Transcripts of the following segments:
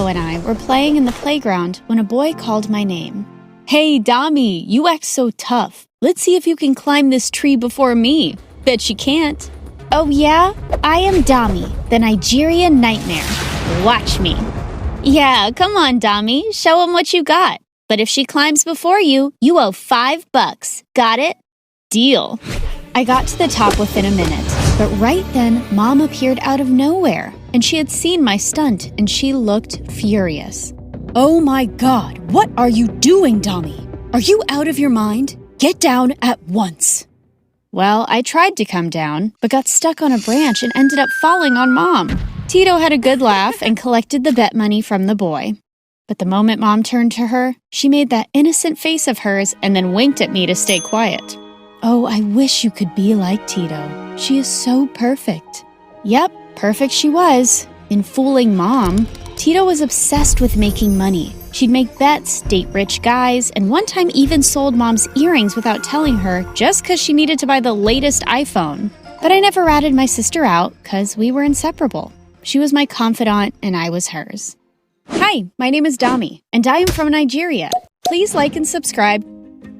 and I were playing in the playground when a boy called my name. "Hey, Dami, you act so tough. Let's see if you can climb this tree before me." "Bet you can't." "Oh yeah? I am Dami, the Nigerian nightmare. Watch me." "Yeah, come on, Dami, show him what you got. But if she climbs before you, you owe $5. Got it?" "Deal." I got to the top within a minute, but right then, Mom appeared out of nowhere, and she had seen my stunt, and she looked furious. "Oh my God, what are you doing, Dami? Are you out of your mind? Get down at once." Well, I tried to come down, but got stuck on a branch and ended up falling on Mom. Tito had a good laugh and collected the bet money from the boy. But the moment Mom turned to her, she made that innocent face of hers and then winked at me to stay quiet. Oh, I wish you could be like Tito. She is so perfect. Yep, perfect she was. In fooling Mom, Tito was obsessed with making money. She'd make bets, date rich guys, and one time even sold Mom's earrings without telling her just because she needed to buy the latest iPhone. But I never ratted my sister out because we were inseparable. She was my confidant and I was hers. Hi, my name is Dami, and I am from Nigeria. Please like and subscribe.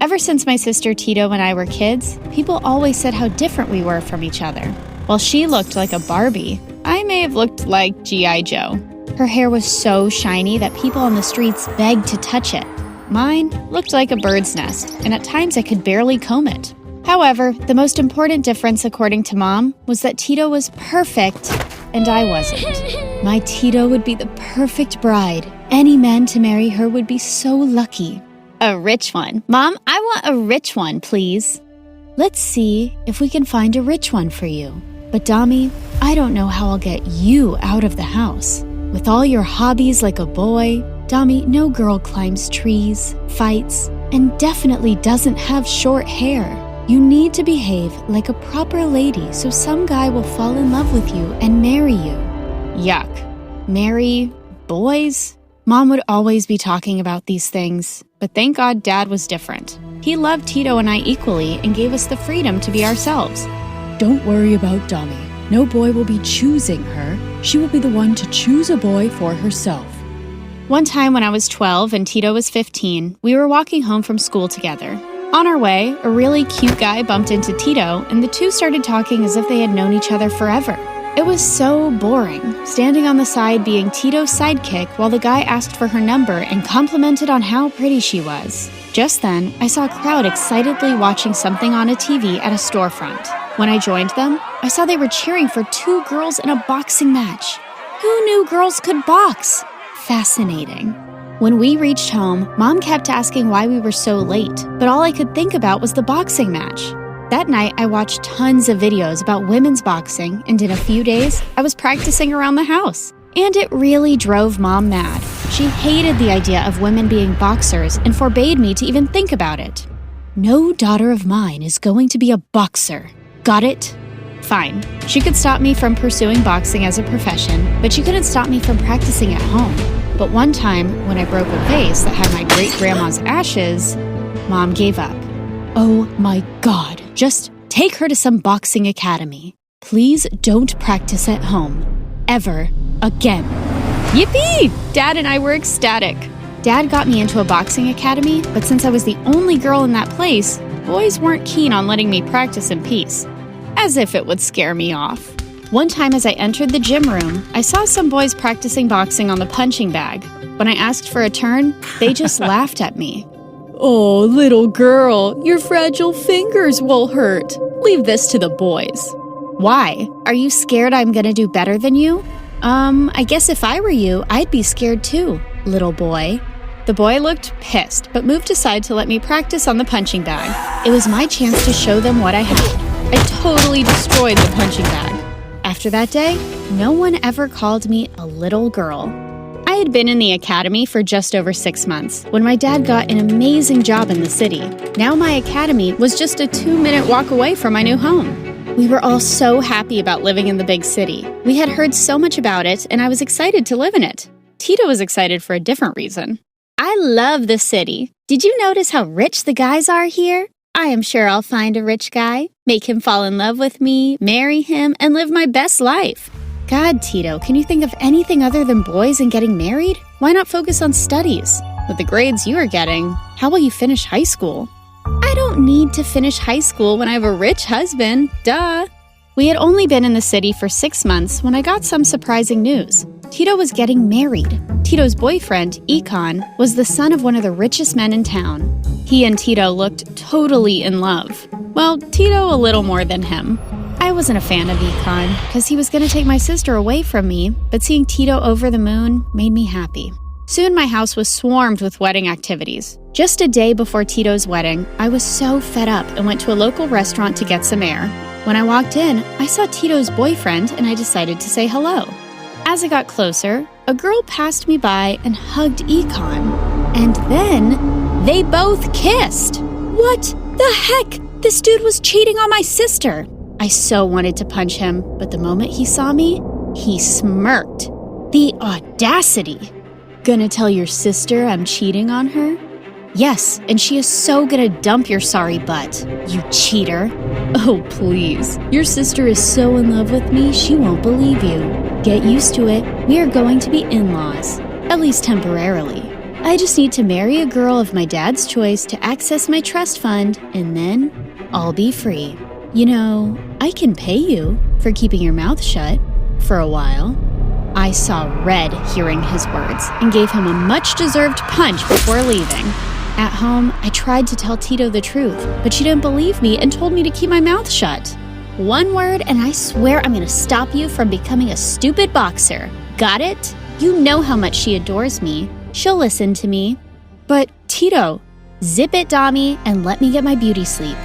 Ever since my sister Tito and I were kids, people always said how different we were from each other. While she looked like a Barbie, I may have looked like G.I. Joe. Her hair was so shiny that people on the streets begged to touch it. Mine looked like a bird's nest, and at times I could barely comb it. However, the most important difference, according to Mom, was that Tito was perfect and I wasn't. My Tito would be the perfect bride. Any man to marry her would be so lucky. A rich one. Mom, I want a rich one, please. Let's see if we can find a rich one for you. But Dami, I don't know how I'll get you out of the house. With all your hobbies like a boy, Dami, no girl climbs trees, fights, and definitely doesn't have short hair. You need to behave like a proper lady so some guy will fall in love with you and marry you. Yuck. Marry boys? Mom would always be talking about these things, but thank God Dad was different. He loved Tito and I equally and gave us the freedom to be ourselves. Don't worry about Dami. No boy will be choosing her. She will be the one to choose a boy for herself. One time when I was 12 and Tito was 15, we were walking home from school together. On our way, a really cute guy bumped into Tito, and the two started talking as if they had known each other forever. It was so boring, standing on the side being Tito's sidekick while the guy asked for her number and complimented on how pretty she was. Just then, I saw a crowd excitedly watching something on a TV at a storefront. When I joined them, I saw they were cheering for two girls in a boxing match. Who knew girls could box? Fascinating. When we reached home, Mom kept asking why we were so late, but all I could think about was the boxing match. That night, I watched tons of videos about women's boxing, and in a few days, I was practicing around the house. And it really drove Mom mad. She hated the idea of women being boxers and forbade me to even think about it. No daughter of mine is going to be a boxer. Got it? Fine. She could stop me from pursuing boxing as a profession, but she couldn't stop me from practicing at home. But one time, when I broke a vase that had my great-grandma's ashes, Mom gave up. Oh my God. Just take her to some boxing academy. Please don't practice at home. Ever again. Yippee! Dad and I were ecstatic. Dad got me into a boxing academy, but since I was the only girl in that place, boys weren't keen on letting me practice in peace. As if it would scare me off. One time as I entered the gym room, I saw some boys practicing boxing on the punching bag. When I asked for a turn, they just laughed at me. Oh, little girl, your fragile fingers will hurt. Leave this to the boys. Why? Are you scared I'm gonna do better than you? I guess if I were you, I'd be scared too, little boy. The boy looked pissed, but moved aside to let me practice on the punching bag. It was my chance to show them what I had. I totally destroyed the punching bag. After that day, no one ever called me a little girl. I had been in the academy for just over 6 months when my dad got an amazing job in the city. Now my academy was just a 2-minute walk away from my new home. We were all so happy about living in the big city. We had heard so much about it, and I was excited to live in it. Tito was excited for a different reason. I love the city. Did you notice how rich the guys are here? I am sure I'll find a rich guy, make him fall in love with me, marry him, and live my best life. God, Tito, can you think of anything other than boys and getting married? Why not focus on studies? With the grades you are getting, how will you finish high school? I don't need to finish high school when I have a rich husband, duh. We had only been in the city for 6 months when I got some surprising news. Tito was getting married. Tito's boyfriend, Econ, was the son of one of the richest men in town. He and Tito looked totally in love. Well, Tito a little more than him. I wasn't a fan of Econ because he was going to take my sister away from me, but seeing Tito over the moon made me happy. Soon my house was swarmed with wedding activities. Just a day before Tito's wedding, I was so fed up and went to a local restaurant to get some air. When I walked in, I saw Tito's boyfriend and I decided to say hello. As I got closer, a girl passed me by and hugged Econ. And then they both kissed. What the heck? This dude was cheating on my sister. I so wanted to punch him, but the moment he saw me, he smirked. The audacity! Gonna tell your sister I'm cheating on her? Yes, and she is so gonna dump your sorry butt, you cheater. Oh, please. Your sister is so in love with me, she won't believe you. Get used to it. We are going to be in-laws, at least temporarily. I just need to marry a girl of my dad's choice to access my trust fund, and then I'll be free. You know, I can pay you for keeping your mouth shut for a while. I saw red hearing his words and gave him a much-deserved punch before leaving. At home, I tried to tell Tito the truth, but she didn't believe me and told me to keep my mouth shut. One word and I swear I'm gonna stop you from becoming a stupid boxer. Got it? You know how much she adores me. She'll listen to me. But Tito, zip it, Dami, and let me get my beauty sleep.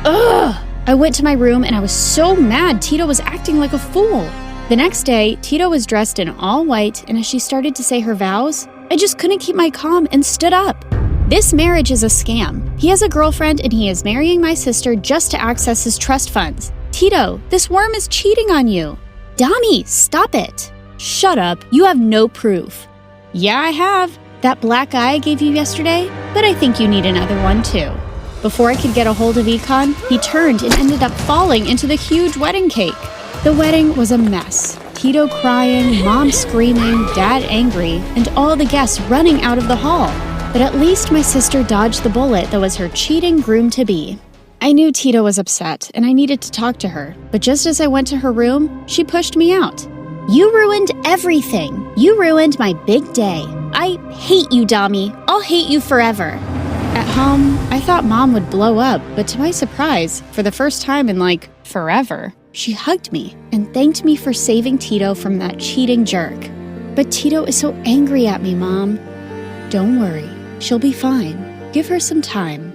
Ugh! I went to my room and I was so mad Tito was acting like a fool. The next day, Tito was dressed in all white, and as she started to say her vows, I just couldn't keep my calm and stood up. This marriage is a scam. He has a girlfriend and he is marrying my sister just to access his trust funds. Tito, this worm is cheating on you. Dami, stop it. Shut up. You have no proof. Yeah, I have. That black eye I gave you yesterday, but I think you need another one too. Before I could get a hold of Econ, he turned and ended up falling into the huge wedding cake. The wedding was a mess. Tito crying, Mom screaming, Dad angry, and all the guests running out of the hall. But at least my sister dodged the bullet that was her cheating groom-to-be. I knew Tito was upset, and I needed to talk to her. But just as I went to her room, she pushed me out. You ruined everything. You ruined my big day. I hate you, Dami. I'll hate you forever. At home, I thought Mom would blow up, but to my surprise, for the first time in forever, she hugged me and thanked me for saving Tito from that cheating jerk. But Tito is so angry at me, Mom. Don't worry, she'll be fine. Give her some time.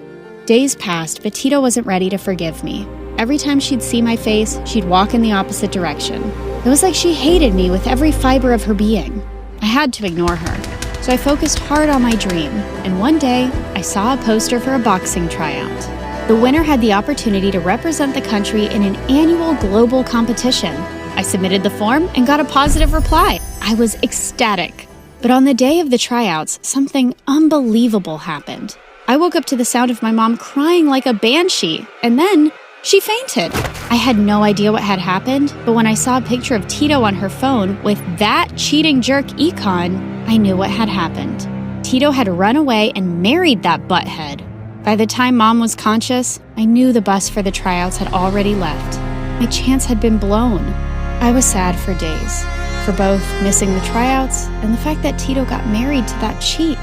Days passed, but Tito wasn't ready to forgive me. Every time she'd see my face, she'd walk in the opposite direction. It was like she hated me with every fiber of her being. I had to ignore her. So I focused hard on my dream, and one day, I saw a poster for a boxing tryout. The winner had the opportunity to represent the country in an annual global competition. I submitted the form and got a positive reply. I was ecstatic. But on the day of the tryouts, something unbelievable happened. I woke up to the sound of my mom crying like a banshee, and then she fainted. I had no idea what had happened, but when I saw a picture of Tito on her phone with that cheating jerk Econ, I knew what had happened. Tito had run away and married that butthead. By the time Mom was conscious, I knew the bus for the tryouts had already left. My chance had been blown. I was sad for days, for both missing the tryouts and the fact that Tito got married to that cheat.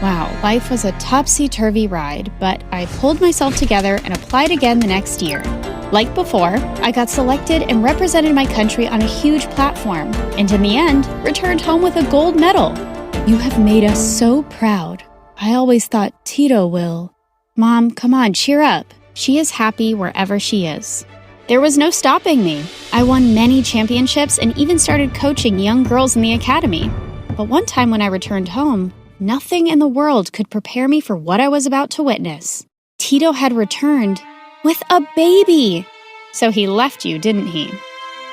Wow, life was a topsy-turvy ride, but I pulled myself together and applied again the next year. Like before, I got selected and represented my country on a huge platform, and in the end, returned home with a gold medal. You have made us so proud. I always thought Tito will. Mom, come on, cheer up. She is happy wherever she is. There was no stopping me. I won many championships and even started coaching young girls in the academy. But one time when I returned home, nothing in the world could prepare me for what I was about to witness. Tito had returned with a baby. So he left you, didn't he?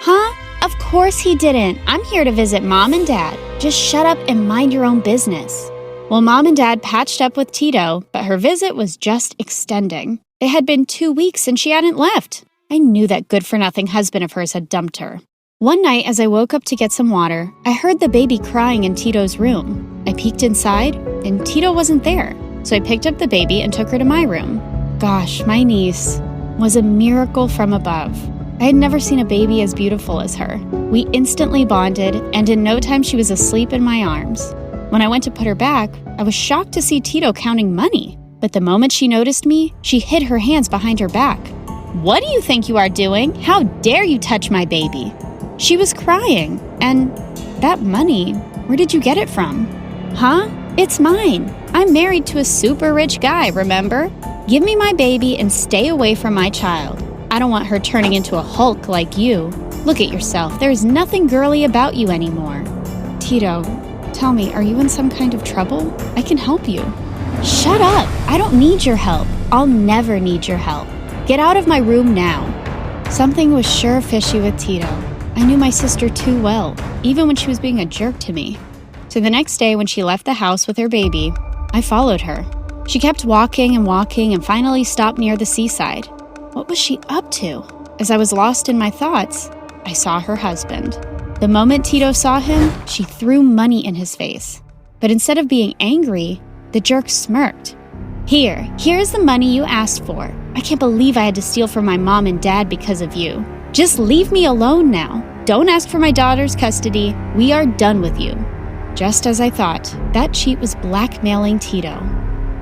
Huh? Of course he didn't. I'm here to visit Mom and Dad. Just shut up and mind your own business. Well, Mom and Dad patched up with Tito, but her visit was just extending. It had been 2 weeks and she hadn't left. I knew that good-for-nothing husband of hers had dumped her. One night, as I woke up to get some water, I heard the baby crying in Tito's room. I peeked inside, and Tito wasn't there, so I picked up the baby and took her to my room. Gosh, my niece was a miracle from above. I had never seen a baby as beautiful as her. We instantly bonded, and in no time she was asleep in my arms. When I went to put her back, I was shocked to see Tito counting money. But the moment she noticed me, she hid her hands behind her back. "What do you think you are doing? How dare you touch my baby?" She was crying. And that money, where did you get it from? Huh? It's mine. I'm married to a super rich guy, remember? Give me my baby and stay away from my child. I don't want her turning into a Hulk like you. Look at yourself. There's nothing girly about you anymore. Tito, tell me, are you in some kind of trouble? I can help you. Shut up. I don't need your help. I'll never need your help. Get out of my room now. Something was sure fishy with Tito. I knew my sister too well, even when she was being a jerk to me. So the next day when she left the house with her baby, I followed her. She kept walking and finally stopped near the seaside. What was she up to? As I was lost in my thoughts, I saw her husband. The moment Tito saw him, she threw money in his face. But instead of being angry, the jerk smirked. Here's the money you asked for. I can't believe I had to steal from my mom and dad because of you. Just leave me alone now. Don't ask for my daughter's custody. We are done with you. Just as I thought, that cheat was blackmailing Tito.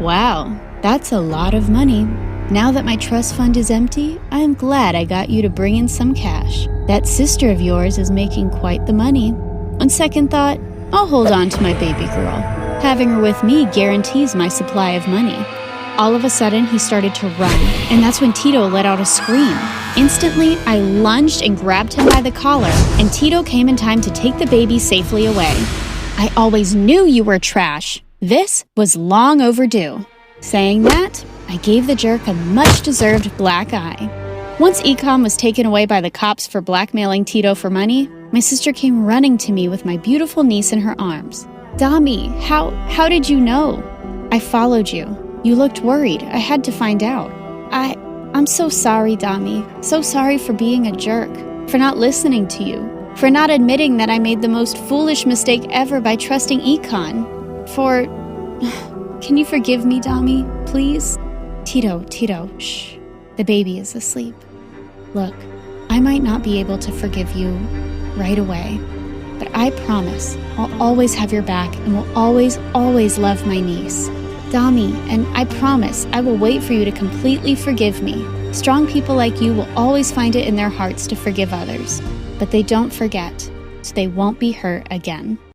Wow, that's a lot of money. Now that my trust fund is empty, I am glad I got you to bring in some cash. That sister of yours is making quite the money. On second thought, I'll hold on to my baby girl. Having her with me guarantees my supply of money. All of a sudden, he started to run, and that's when Tito let out a scream. Instantly, I lunged and grabbed him by the collar, and Tito came in time to take the baby safely away. I always knew you were trash. This was long overdue. Saying that, I gave the jerk a much-deserved black eye. Once Econ was taken away by the cops for blackmailing Tito for money, my sister came running to me with my beautiful niece in her arms. Dami, how did you know? I followed you. You looked worried. I had to find out. I'm so sorry, Dami. So sorry for being a jerk, for not listening to you, for not admitting that I made the most foolish mistake ever by trusting Econ. Can you forgive me, Dami, please? Tito, shh. The baby is asleep. Look, I might not be able to forgive you right away, but I promise I'll always have your back and will always, always love my niece. Dami, and I promise I will wait for you to completely forgive me. Strong people like you will always find it in their hearts to forgive others, but they don't forget, so they won't be hurt again.